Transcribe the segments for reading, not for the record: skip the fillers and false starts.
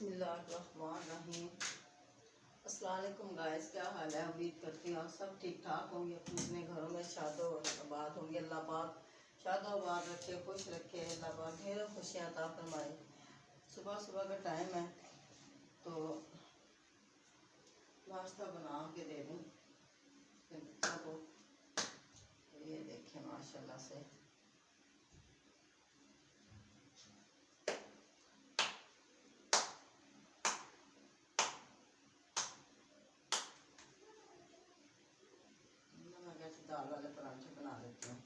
बिस्मिल्लाहिर्रहमानिर्रहीम। अस्सलाम वालेकुम गाइस, क्या हाल है? उम्मीद करती हूँ आप सब ठीक ठाक होंगे, अपने अपने घरों में शादो आबाद होंगे। अल्लाह पाक शादो आबाद रखे, खुश रखे। अल्लाह पाक ढेरों खुशियाँ अता फरमाए। सुबह सुबह का टाइम है तो नाश्ता बना के दे दूँ बच्चों को। तो ये देखें माशाल्लाह से मैं कैसे दाल वाले पराठे बना लेती हूँ।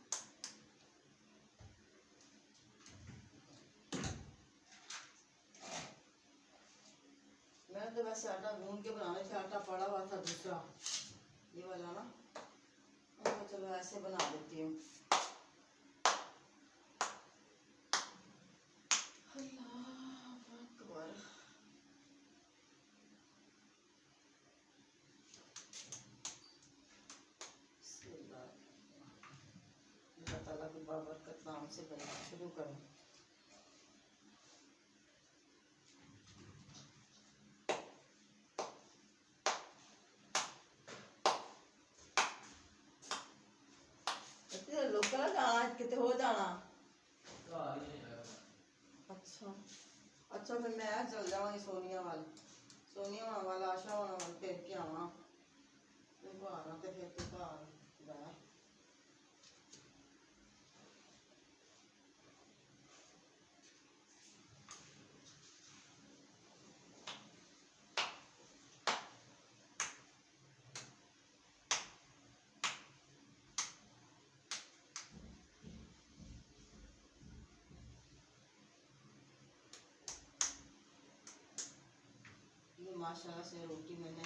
मैंने तो वैसे आटा गूंद के बनाने से आटा पड़ा हुआ था दूसरा ये वाला ना, तो चलो ऐसे बना देती हूँ। अल्लाह अकबर। अल्लाह ताला की बाबरकत नाम से बना शुरू करें। लोकल जाना कितने हो जाना। अच्छा अच्छा, फिर मैं चल जाऊँगी सोनिया वाला आशा वाला फिर के आवा घर आना तो फिर तो घर जाए। ये माशाल्लाह से रोटी मैंने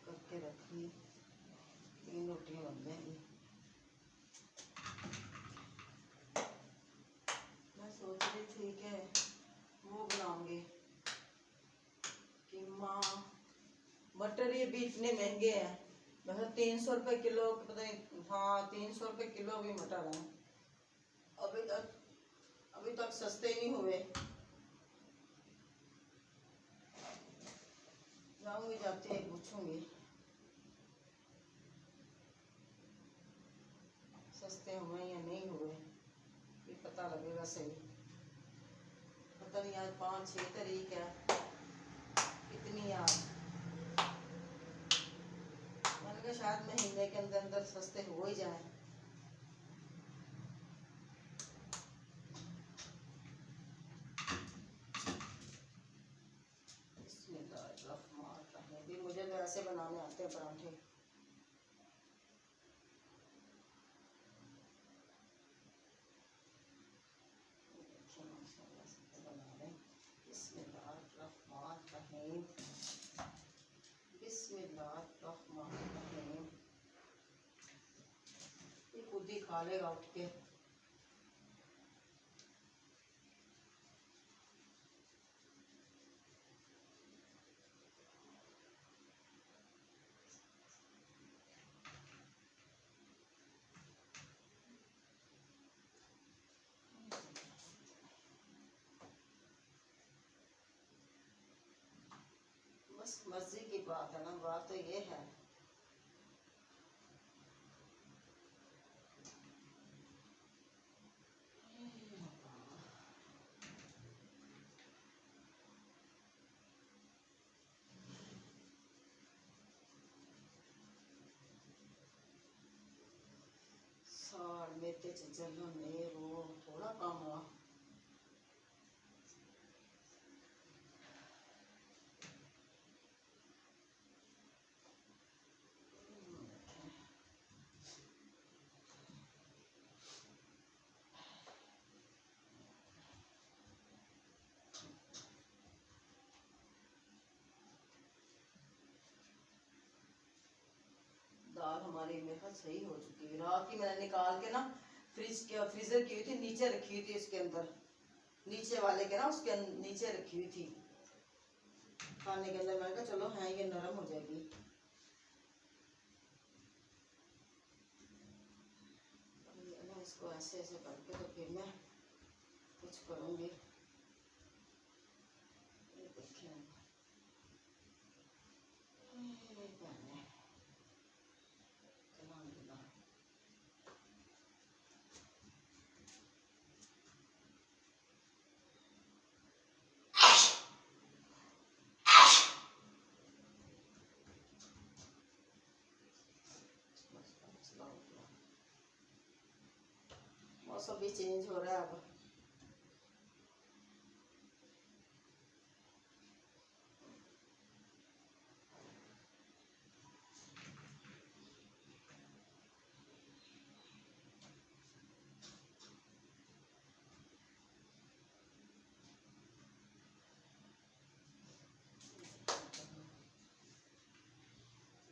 करके रखी, 3 रोटियां बन जाएंगी। मैं सोच रही थी कि वो बनाऊंगी कीमा मटर। ये भी इतने महंगे हैं, मतलब 300 रुपये किलो, पता नहीं। हाँ, 300 रुपये किलो भी मटर है। अभी तक सस्ते ही नहीं हुए। जाऊंगी, जाते ही पूछूंगी सस्ते हुए या नहीं हुए, ये पता लगेगा सही। पता नहीं आज 5-6 तारीख है, कितनी आज। मैंने कहा शायद महीने के अंदर अंदर सस्ते हो ही जाए। बिस्मिल्लाहिर्रहमानिर्रहीम। मुझे तो ऐसे बनाने आते हैं पराठे। बना लें। बिस्मिल्लाहिर्रहमानिर्रहीम। बिस्मिल्लाहिर्रहमानिर्रहीम। ये खुद ही खा लेगा उठ के। बस मर्जी की बात है ना, बात तो ये है। साड़ मेथे च जलन वो थोड़ा काम हुआ। दाल हमारी बेहद सही हो चुकी है। रात की मैंने निकाल के ना फ्रीजर की हुई थी, नीचे रखी हुई थी, इसके अंदर नीचे वाले के ना, उसके नीचे रखी हुई थी खाने के अंदर। मैंने कहा चलो है ये नरम हो जाएगी। इसको ऐसे ऐसे करके तो फिर मैं कुछ करूँगी। ये देखिए ये पहने अलहमदुलिल्लाह। मौसम भी चेंज हो रहा है अब।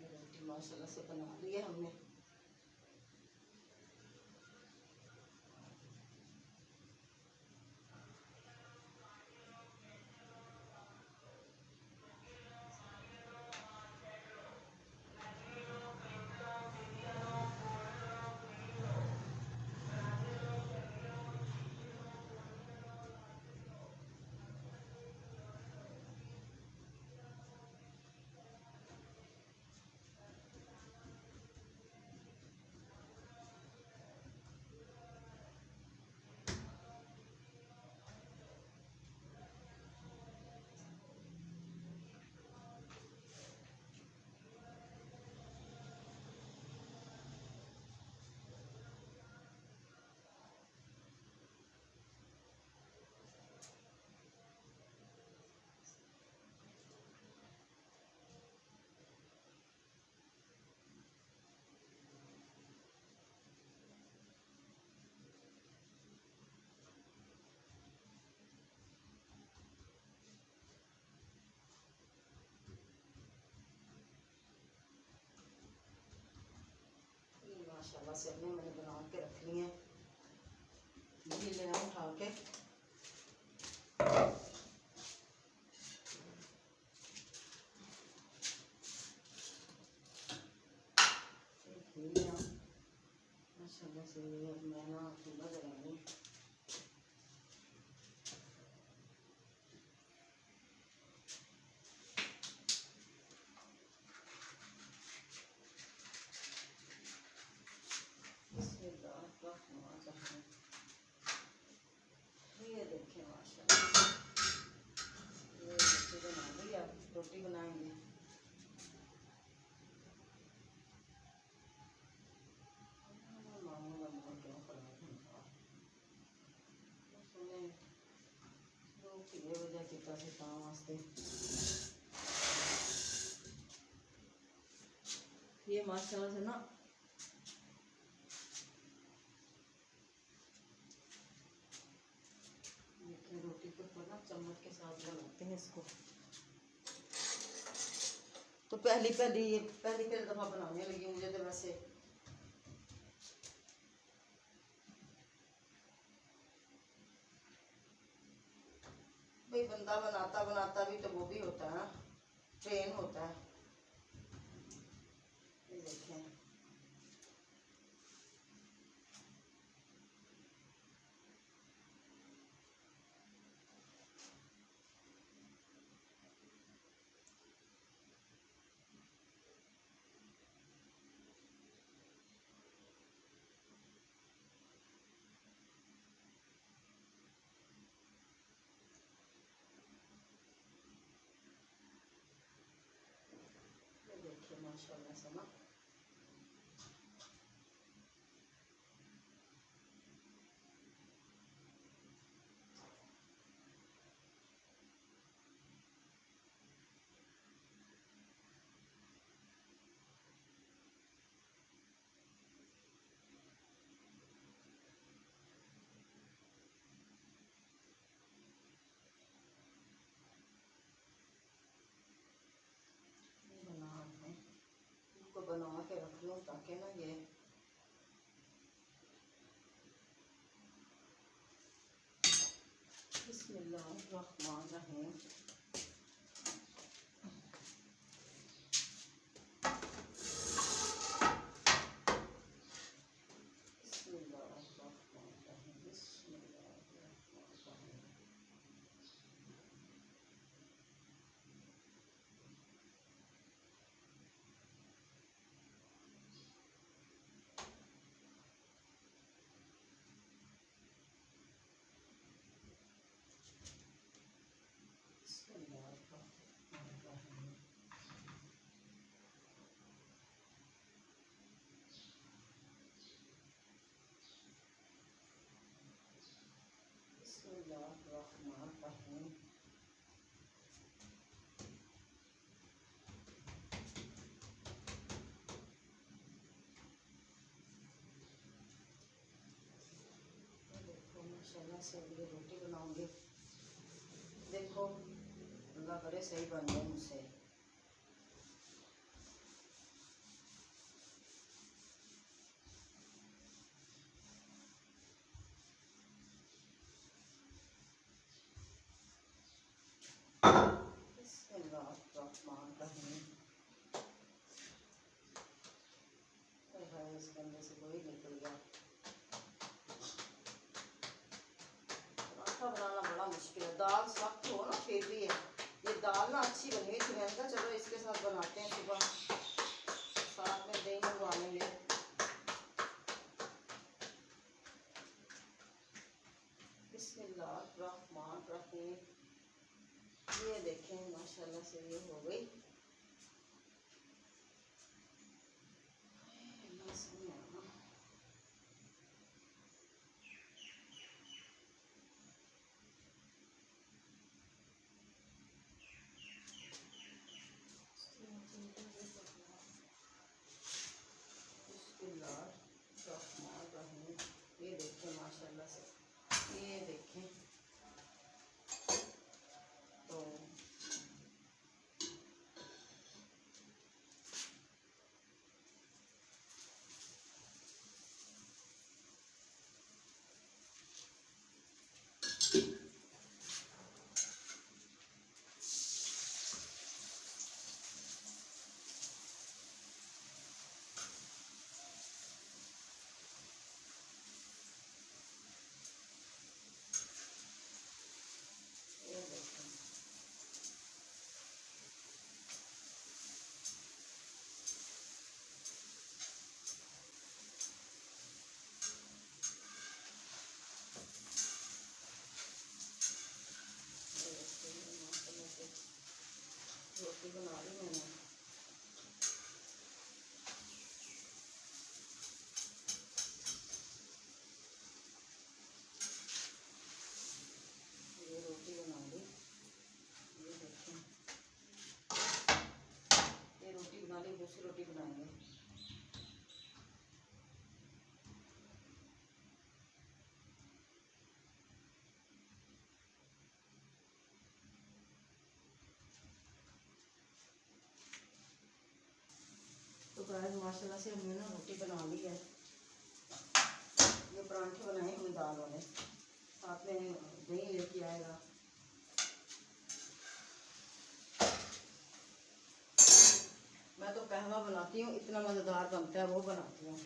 रोटी माशाल्लाह से बना ली है हमने। माशाल्लाह से अपने मैंने बना के रख ली हैं। ये ले उठा के माशाल्लाह से अब मैं ना चूल्हा जलाऊंगी। ये देखिए माशाल्लाह ये रोटी बना ली। अब रोटी बनाएंगे। मामू का मोर क्यों खड़ा सुने लोग ये वजह किया से काम वास्ते। ये माशाल्लाह से ना रोटी के ऊपर ना चम्मच के साथ लगाते हैं इसको। तो पहली दफ़ा बनाने लगी मुझे तो वैसे भाई बंदा बनाता बनाता भी तो वो भी होता है ना, ट्रेन होता है। ये देखें माशाल्लाह से ना बना के रख लूँ ताकि ना ये बिस्मिल्लाहिर्रहमानिर्रहीम। से अभी रोटी बनाऊंगी। देखो अल्लाह करे सही बन जाए मुझसे। इसके अंदर से वही निकल गया। पराठा बनाना बड़ा मुश्किल है। दाल सख्त हो ना फिर भी है। ये दाल ना अच्छी बनी हुई थी, मैंने कहा चलो इसके साथ बनाते हैं। सुबह साथ में दही मंगवा लेंगे। बिस्मिल्लाहिर्रहमानिर्रहीम। ये देखें माशाल्लाह से ये हो गई। ये देखें माशाल्लाह से, ये देखें तो रोटी बना ली मैंने। ये रोटी बना ली। ये देखें ये रोटी बना ली, दूसरी रोटी बनाएंगे। तो गाइस माशाल्लाह से हमने ना रोटी बना ली है। ये परांठे बनाए हमने दाल वाले, साथ में दही लेके आएगा। मैं तो कहवा बनाती हूँ, इतना मज़ेदार बनता है, वो बनाती हूँ।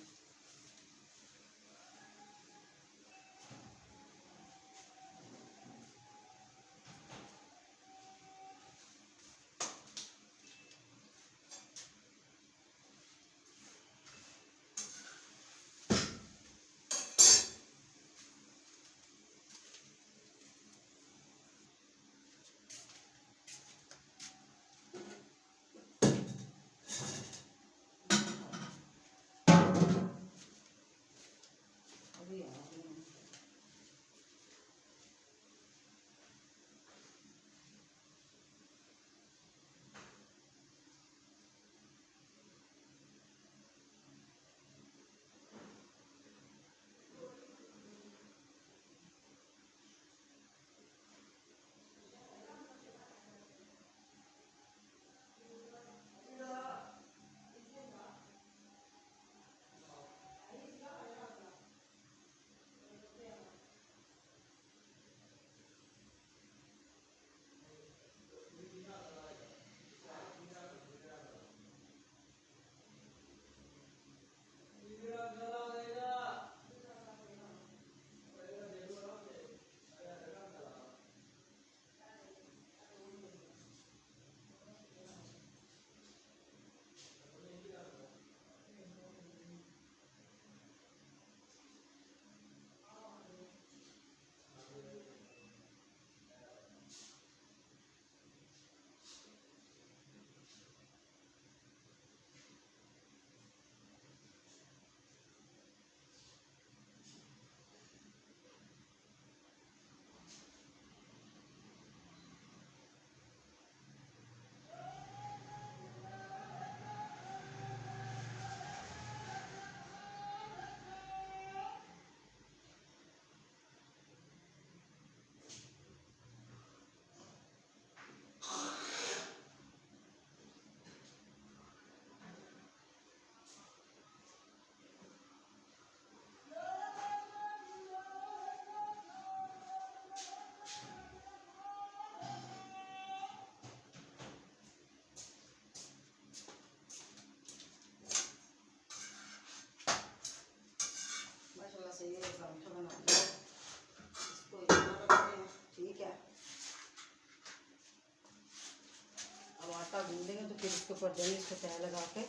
ऊपर देंगे इसको तय लगा के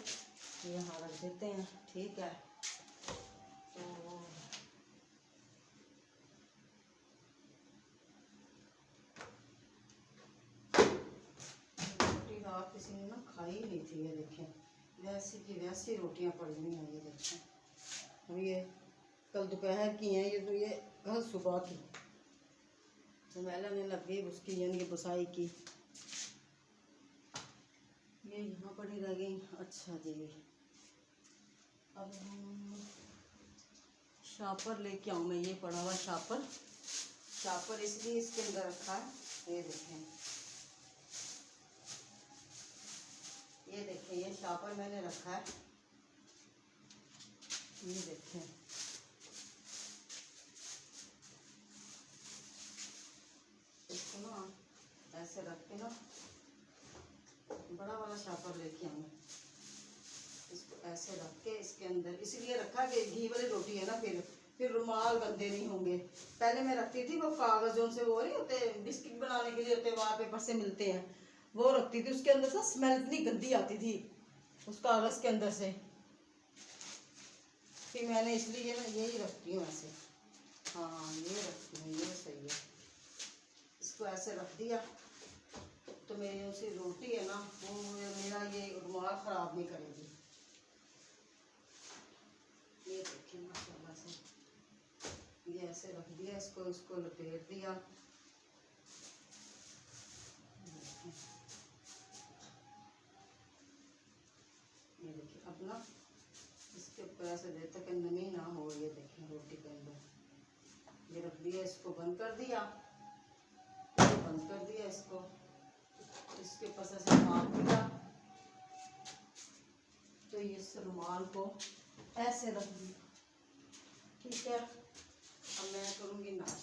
यहाँ रख देते हैं। ठीक है, तो रोटी रात किसी ने ना खाई ही नहीं थी। ये देखें वैसी की वैसी रोटियां पड़ी हुई हैं। ये देखें, और ये कल दोपहर की हैं, ये तो ये कल सुबह की। तो मैला ने लग गई उसकी, यानी कि बुसाई की, ये यहाँ पड़ी रह गई। अच्छा जी, अब हम शापर लेके आऊँ मैं। ये पड़ा हुआ शापर, शापर इसलिए इसके अंदर रखा है। ये देखें, ये देखें, ये शापर मैंने रखा है। ये देखें, इसको ना ऐसे रख के ना, बड़ा वाला शापर लेके आऊँ। इसको ऐसे रख के इसके अंदर इसलिए रखा कि घी वाली रोटी है ना, फिर रुमाल गंदे नहीं होंगे। पहले मैं रखती थी वो कागज़ों से, वो नहीं होते बिस्किट बनाने के लिए होते, वॉल पेपर से मिलते हैं, वो रखती थी। उसके अंदर से स्मेल इतनी गंदी आती थी उस कागज़ के अंदर से। फिर मैंने इसलिए ना यही रखती हूँ ऐसे। हाँ, ये रखती हूँ, ये सही है। इसको ऐसे रख दिया तो मेरी उसी रोटी है ना, वो मेरा ये रुमाल ख़राब नहीं करेगी। ये देखिए माशाल्लाह से, ये ऐसे रख दिया, इसको लपेट दिया। ये देखिए, अब ना इसके ऊपर ऐसे देर तक नमी ना हो। ये देखिए रोटी के अंदर ये रख दिया, इसको बंद कर दिया, बंद कर दिया इसको। इसके ऊपर से ऐसे मार दिया, तो ये इस रुमाल को ऐसे रख दिया। ठीक है, अब मैं करूँगी नाश्ता।